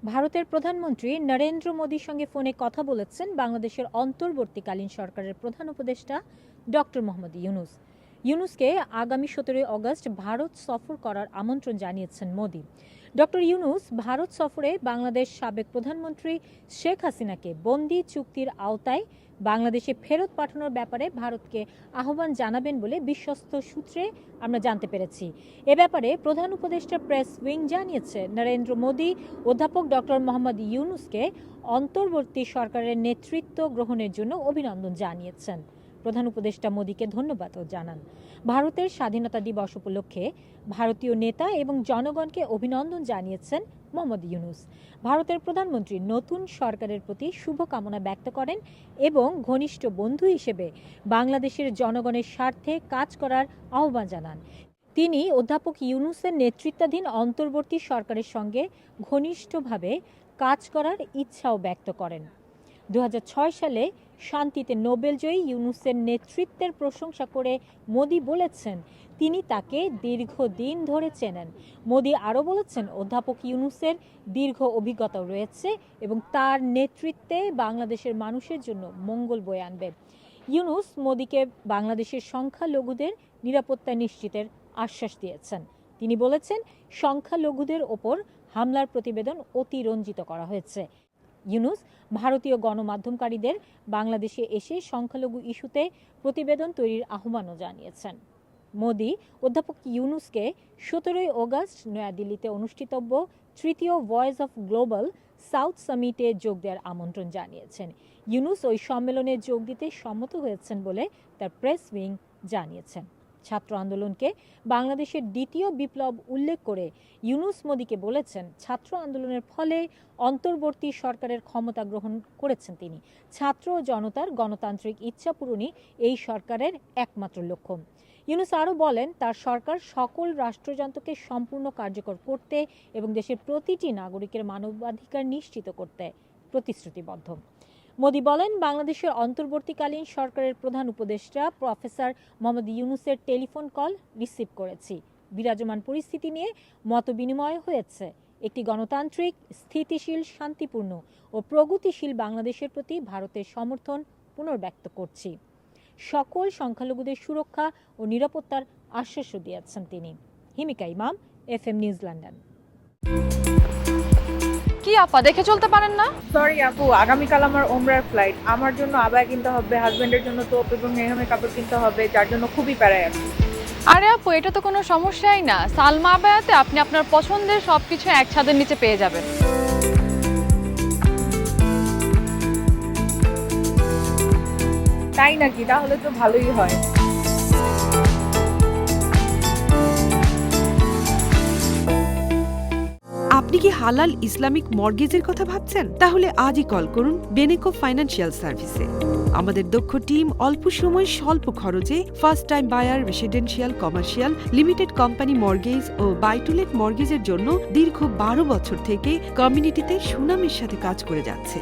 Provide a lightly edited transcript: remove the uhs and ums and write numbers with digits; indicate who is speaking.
Speaker 1: ভারতের প্রধানমন্ত্রী নরেন্দ্র মোদীর সঙ্গে ফোনে কথা বলেছেন বাংলাদেশের অন্তর্বর্তীকালীন সরকারের প্রধান উপদেষ্টা ডক্টর মোহাম্মদ ইউনূস। ইউনূসকে আগামী 17 আগস্ট ভারত সফর করার আমন্ত্রণ জানিয়েছেন মোদী। ডক্টর ইউনূস ভারত সফরে বাংলাদেশ সাবেক প্রধানমন্ত্রী শেখ হাসিনাকে বন্দি চুক্তির আওতায় বাংলাদেশে ফেরত পাঠানোর ব্যাপারে ভারতকে আহ্বান জানাবেন বলে বিশ্বস্ত সূত্রে আমরা জানতে পেরেছি। এ ব্যাপারে প্রধান উপদেষ্টা প্রেস উইং জানিয়েছে, নরেন্দ্র মোদী অধ্যাপক ডক্টর মোহাম্মদ ইউনূসকে অন্তর্বর্তী সরকারের নেতৃত্ব গ্রহণের জন্য অভিনন্দন জানিয়েছেন। প্রধান উপদেষ্টা মোদীকে ধন্যবাদও জানান। ভারতের স্বাধীনতা দিবস উপলক্ষে ভারতীয় নেতা এবং জনগণকে অভিনন্দন জানিয়েছেন মোহাম্মদ ইউনূস। ভারতের প্রধানমন্ত্রী নতুন সরকারের প্রতি শুভকামনা ব্যক্ত করেন এবং ঘনিষ্ঠ বন্ধু হিসেবে বাংলাদেশের জনগণের স্বার্থে কাজ করার আহ্বান জানান। তিনি অধ্যাপক ইউনূসের নেতৃত্বাধীন অন্তর্বর্তী সরকারের সঙ্গে ঘনিষ্ঠভাবে কাজ করার ইচ্ছাও ব্যক্ত করেন। 2006 সালে শান্তিতে নোবেলজয়ী ইউনূসের নেতৃত্বের প্রশংসা করে মোদী বলেছেন তিনি তাকে দীর্ঘদিন ধরে চেনেন। মোদী আরও বলেছেন অধ্যাপক ইউনূসের দীর্ঘ অভিজ্ঞতা রয়েছে এবং তার নেতৃত্বে বাংলাদেশের মানুষের জন্য মঙ্গল বয়ে আনবে। ইউনূস মোদীকে বাংলাদেশের সংখ্যালঘুদের নিরাপত্তা নিশ্চিতের আশ্বাস দিয়েছেন। তিনি বলেছেন সংখ্যালঘুদের ওপর হামলার প্রতিবেদন অতিরঞ্জিত করা হয়েছে। ইউনূস ভারতীয় গণমাধ্যমকারীদের বাংলাদেশে এসে সংখ্যালঘু ইস্যুতে প্রতিবেদন তৈরির আহ্বানও জানিয়েছেন। মোদী অধ্যাপক ইউনূসকে 17 আগস্ট নয়াদিল্লিতে অনুষ্ঠিতব্য তৃতীয় ভয়েস অফ গ্লোবাল সাউথ সামিটে যোগ দেওয়ার আমন্ত্রণ জানিয়েছেন। ইউনূস ওই সম্মেলনে যোগ দিতে সম্মত হয়েছেন বলে তার প্রেস উইং জানিয়েছেন। ছাত্র আন্দোলনকে বাংলাদেশের দ্বিতীয় বিপ্লব উল্লেখ করে ইউনূস মোদীকে বলেছেন ছাত্র আন্দোলনের ফলে অন্তর্বর্তী সরকারের ক্ষমতা গ্রহণ করেছেন তিনি। ছাত্র ও জনতার গণতান্ত্রিক ইচ্ছা পূরণই এই সরকারের একমাত্র লক্ষ্য। ইউনূস আরও বলেন তার সরকার সকল রাষ্ট্রযন্ত্রকে সম্পূর্ণ কার্যকর করতে এবং দেশের প্রতিটি নাগরিকের মানবাধিকার নিশ্চিত করতে প্রতিশ্রুতিবদ্ধ। মোদী বলেন বাংলাদেশের অন্তর্বর্তীকালীন সরকারের প্রধান উপদেষ্টা প্রফেসর মোহাম্মদ ইউনূসের টেলিফোন কল রিসিভ করেছি। বিরাজমান পরিস্থিতি নিয়ে মতবিনিময় হয়েছে। একটি গণতান্ত্রিক, স্থিতিশীল, শান্তিপূর্ণ ও প্রগতিশীল বাংলাদেশের প্রতি ভারতের সমর্থন পুনর্ব্যক্ত করছি। সকল সংখ্যালঘুদের সুরক্ষা ও নিরাপত্তার আশ্বাসও দিয়েছেন তিনি। হিমিকা ইমাম, FM নিউজ, লন্ডন।
Speaker 2: কি আপা দেখে চলতে পারেন না?
Speaker 3: সরি আপু, আগামীকাল আমার ওমরার ফ্লাইট। আমার জন্য আবায়া কিনতে হবে, হাজবেন্ডের জন্য তোপ এবং মেহমের কাপড় কিনতে হবে, যার জন্য খুবই প্যারায় আছি।
Speaker 2: আরে আপু, এটা তো কোনো সমস্যাই না। সালমা আবায়াতে আপনি আপনার পছন্দের সবকিছু এক ছাদের নিচে পেয়ে যাবেন।
Speaker 3: তাই নাকি? তাহলে তো ভালোই হয়।
Speaker 4: আপনি কি হালাল ইসলামিক মর্গেজের কথা ভাবছেন? তাহলে আজই কল করুন বেনেকো ফাইন্যান্সিয়াল সার্ভিসে। আমাদের দক্ষ টিম অল্প সময় স্বল্প খরচে first time buyer, residential, commercial, limited company mortgage ও বাই টু লেট মর্গেজের জন্য দীর্ঘ 12 বছর থেকে কমিউনিটিতে সুনামের সাথে কাজ করে যাচ্ছে।